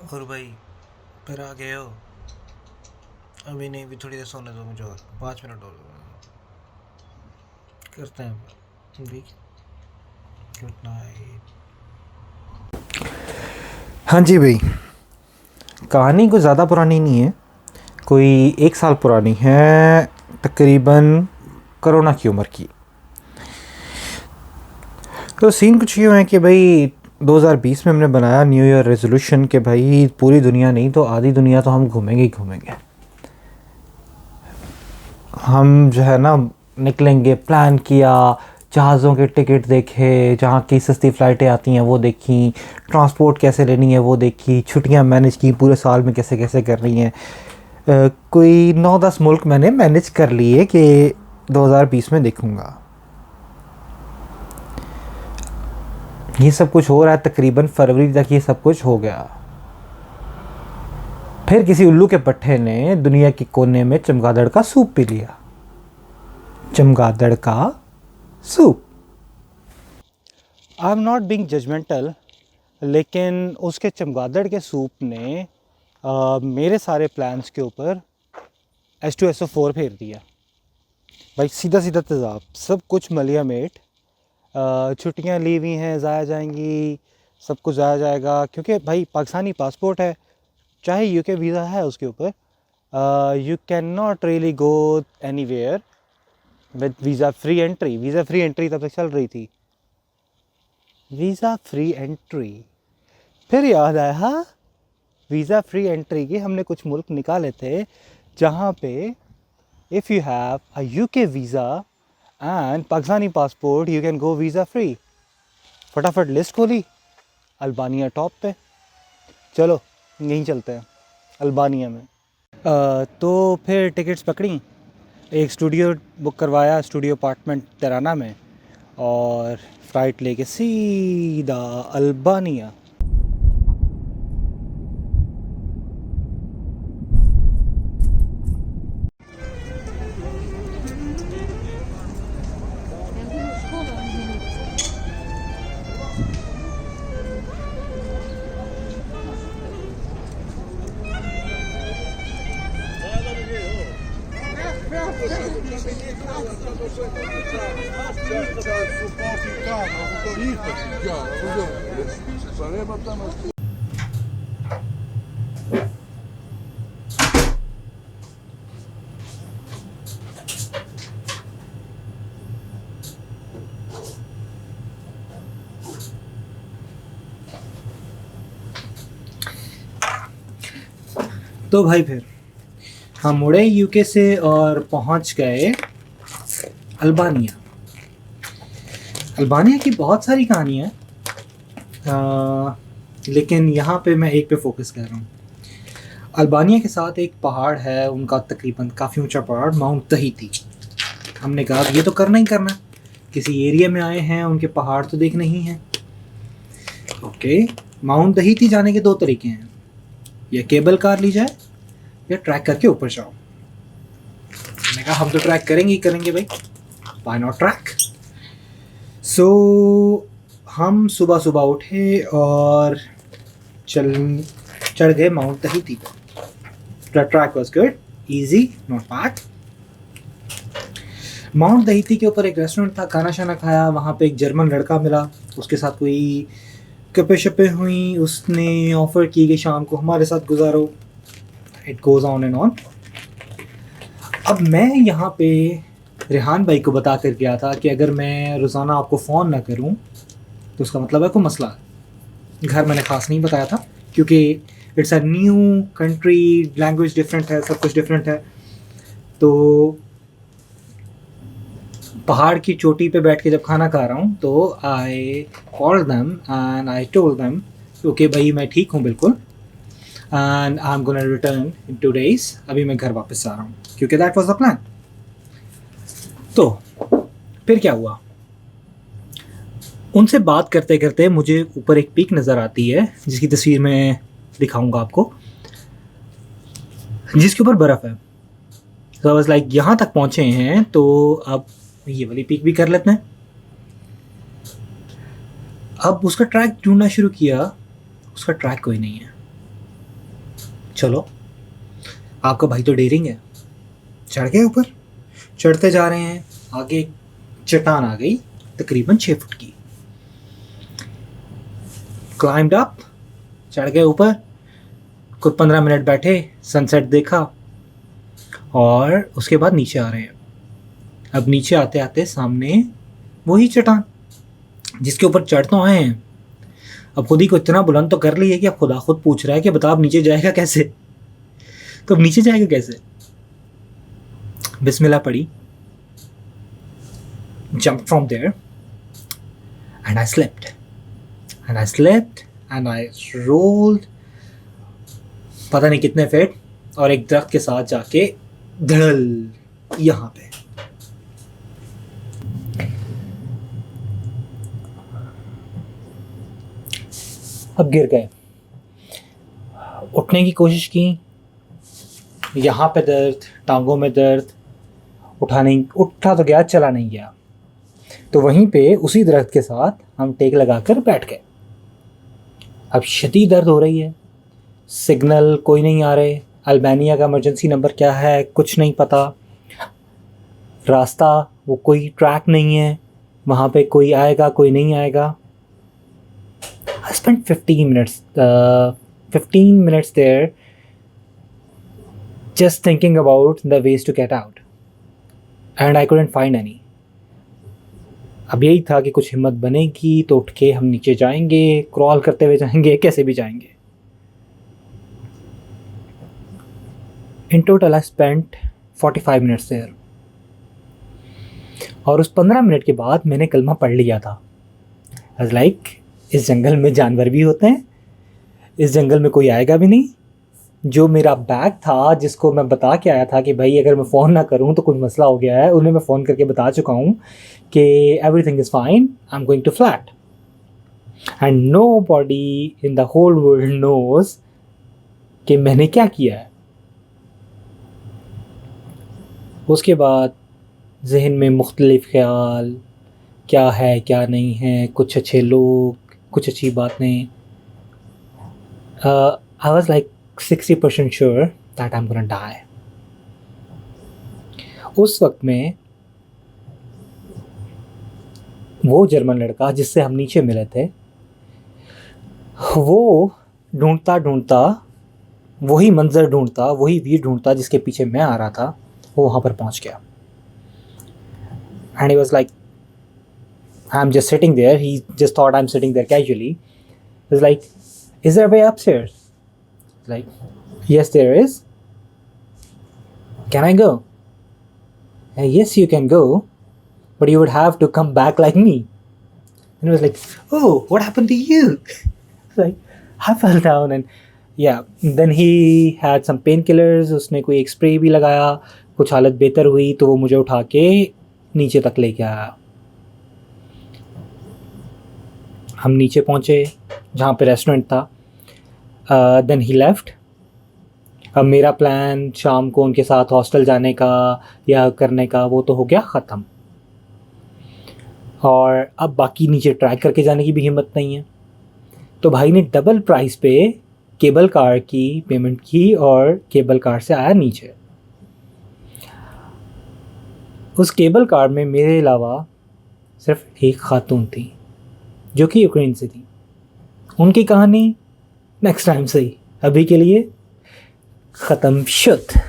और भाई फिर आ गए हो? अभी नहीं, भी थोड़ी देर सोने दो मुझे, और 5 मिनट और करते हैं भी। Good night. हाँ जी भाई, कहानी कोई ज़्यादा पुरानी नहीं है, कोई 1 साल पुरानी है तकरीबन, कोरोना की उम्र की। तो सीन कुछ यूँ है कि भाई 2020 में हमने बनाया न्यू ईयर रेजोल्यूशन कि भाई पूरी दुनिया नहीं तो आधी दुनिया तो हम घूमेंगे ही घूमेंगे। हम जो है ना निकलेंगे, प्लान किया, जहाज़ों के टिकट देखे, जहाँ की सस्ती फ़्लाइटें आती हैं वो देखी, ट्रांसपोर्ट कैसे लेनी है वो देखी, छुट्टियाँ मैनेज की पूरे साल में कैसे कैसे कर रही हैं। कोई 9-10 मुल्क मैंने मैनेज कर लिए कि 2020 में देखूँगा। ये सब कुछ हो रहा है, तकरीबन फरवरी तक ये सब कुछ हो गया। फिर किसी उल्लू के पट्टे ने दुनिया के कोने में चमगादड़ का सूप पी लिया। चमगादड़ का soup. I am not being judgmental, लेकिन उसके चमगादड़ के सूप ने मेरे सारे प्लान्स के ऊपर H2SO4 फेर दिया। भाई सीधा सीधा तेज़ाब, सब कुछ मलिया मेट। छुट्टियां ली हुई हैं, ज़ाया जाएंगी, सब कुछ ज़ाया जाएगा, क्योंकि भाई पाकिस्तानी पासपोर्ट है, चाहे यूके वीज़ा है उसके ऊपर, you can not really go anywhere with visa free entry. Visa free entry तब तक चल रही थी, वीज़ा फ्री एंट्री। फिर याद आया, वीज़ा फ्री एंट्री के हमने कुछ मुल्क निकाले थे जहाँ पे if you have a UK visa and Pakistani passport you can go visa free. फटाफट लिस्ट खोली, अल्बानिया टॉप पे। चलो यहीं चलते हैं अल्बानिया में। तो फिर टिकट्स पकड़ी, एक स्टूडियो बुक करवाया, स्टूडियो अपार्टमेंट तिराना में, और फ़्लाइट लेके सीधा अल्बानिया। तो भाई फिर हम मुड़े यूके से और पहुंच गए अल्बानिया। अल्बानिया की बहुत सारी कहानियाँ हैं, लेकिन यहाँ पे मैं एक पे फोकस कर रहा हूँ। अल्बानिया के साथ एक पहाड़ है उनका, तकरीबन काफ़ी ऊंचा पहाड़, माउंट तहीती। हमने कहा ये तो करना ही करना है, किसी एरिया में आए हैं, उनके पहाड़ तो देखने ही हैं। ओके, माउंट तहीती जाने के 2 तरीके हैं, या केबल कार ली जाए या ट्रैक करके ऊपर जाओ। मैंने कहा हम तो ट्रैक करेंगे ही करेंगे भाई, व्हाई नॉट ट्रैक। सो हम सुबह सुबह उठे और चढ़ गए माउंट तहीती पर। The track was good, easy, not bad. Mount Tahiti के ऊपर एक रेस्टोरेंट था, खाना शाना खाया, वहाँ पे एक जर्मन लड़का मिला, उसके साथ कोई गप्पे शप्पे हुई, उसने ऑफ़र की कि शाम को हमारे साथ गुजारो। It goes on and on. अब मैं यहाँ पे रेहान भाई को बता कर गया था कि अगर मैं रोज़ाना आपको फ़ोन ना करूँ तो उसका मतलब है कोई मसला है। घर मैंने ख़ास नहीं बताया था, क्योंकि it's a new country, language different है, सब कुछ डिफरेंट है। तो पहाड़ की चोटी पे बैठ के जब खाना खा रहा हूँ तो I called them and I told them okay भाई मैं ठीक हूँ बिल्कुल, and I am gonna return in 2 days। अभी मैं घर वापस आ रहा हूँ, क्योंकि दैट वाज द प्लान। तो फिर क्या हुआ, उनसे बात करते करते मुझे ऊपर एक पीक नज़र आती है, जिसकी तस्वीर मैं दिखाऊंगा आपको, जिसके ऊपर बर्फ़ है। तो आई वाज लाइक यहाँ तक पहुँचे हैं तो अब ये वाली पीक भी कर लेते हैं। अब उसका ट्रैक ढूंढना शुरू किया, उसका ट्रैक कोई नहीं है। चलो, आपका भाई तो डेयरिंग है, चढ़ गए ऊपर। चढ़ते जा रहे हैं, आगे एक चट्टान आ गई तकरीबन 6 फुट की। क्लाइम्ड अप, चढ़ गए ऊपर, कुछ 15 मिनट बैठे, सनसेट देखा और उसके बाद नीचे आ रहे हैं। अब नीचे आते आते सामने वही चट्टान जिसके ऊपर चढ़ तो आए हैं, अब खुद ही को इतना बुलंद तो कर ली है कि अब खुदा खुद पूछ रहा है कि बता अब नीचे जाएगा कैसे। तो अब नीचे जाएगा कैसे? बिस्मिल्लाह पढ़ी, jumped from there and I slept and I slept and I rolled पता नहीं कितने फीट और एक दरख्त के साथ जाके धड़ल यहाँ पे। अब गिर गए, उठने की कोशिश की, यहाँ पे दर्द, टांगों में दर्द, उठा तो गया, चला नहीं गया। तो वहीं पे उसी दरख्त के साथ हम टेक लगाकर बैठ गए। अब शदीद दर्द हो रही है, सिग्नल कोई नहीं आ रहे, अल्बानिया का इमरजेंसी नंबर क्या है कुछ नहीं पता, रास्ता वो कोई ट्रैक नहीं है, वहाँ पे कोई आएगा कोई नहीं आएगा। I spent 15 minutes there just thinking about the ways to get out and I couldn't find any. अब यही था कि कुछ हिम्मत बनेगी तो उठ के हम नीचे जाएंगे, क्रॉल करते हुए जाएंगे, कैसे भी जाएंगे। In total I spent 45 minutes there और उस 15 मिनट के बाद मैंने कलमा पढ़ लिया था। I was like, इस जंगल में जानवर भी होते हैं, इस जंगल में कोई आएगा भी नहीं। जो मेरा बैग था जिसको मैं बता के आया था कि भाई अगर मैं फ़ोन ना करूं तो कुछ मसला हो गया है, उन्हें मैं फ़ोन करके बता चुका हूं कि everything is fine, I am going to flat and nobody in the whole world knows कि मैंने क्या किया है। उसके बाद जहन में मुख्तलिफ ख्याल, क्या है क्या नहीं है, कुछ अच्छे लोग, कुछ अच्छी बातें। I was like 60% sure that I'm gonna die. उस वक्त में वो जर्मन लड़का जिससे हम नीचे मिले थे, वो ढूंढता ढूंढता वही मंजर ढूंढता, वही व्यू ढूंढता जिसके पीछे मैं आ रहा था, वो वहाँ पर पहुँच गया। And he was like, I'm just sitting there. He just thought I'm sitting there casually. He was like, is there a way upstairs? Like, yes, there is. Can I go? Yes, you can go, but you would have to come back like me. And he was like, oh, what happened to you? Like, I fell down and yeah. Then he had some painkillers. उसने कोई एक spray भी लगाया, कुछ हालत बेहतर हुई तो वो मुझे उठा के नीचे तक लेके आया। हम नीचे पहुँचे जहाँ पे रेस्टोरेंट था। Then he left. अब मेरा प्लान शाम को उनके साथ हॉस्टल जाने का या करने का वो तो हो गया ख़त्म, और अब बाकी नीचे ट्रैक करके जाने की भी हिम्मत नहीं है। तो भाई ने डबल प्राइस पे केबल कार की पेमेंट की और केबल कार से आया नीचे। उस केबल कार में मेरे अलावा सिर्फ एक खातून थी जो कि यूक्रेन से थी। उनकी कहानी नेक्स्ट टाइम से ही, अभी के लिए ख़त्म शुद्ध।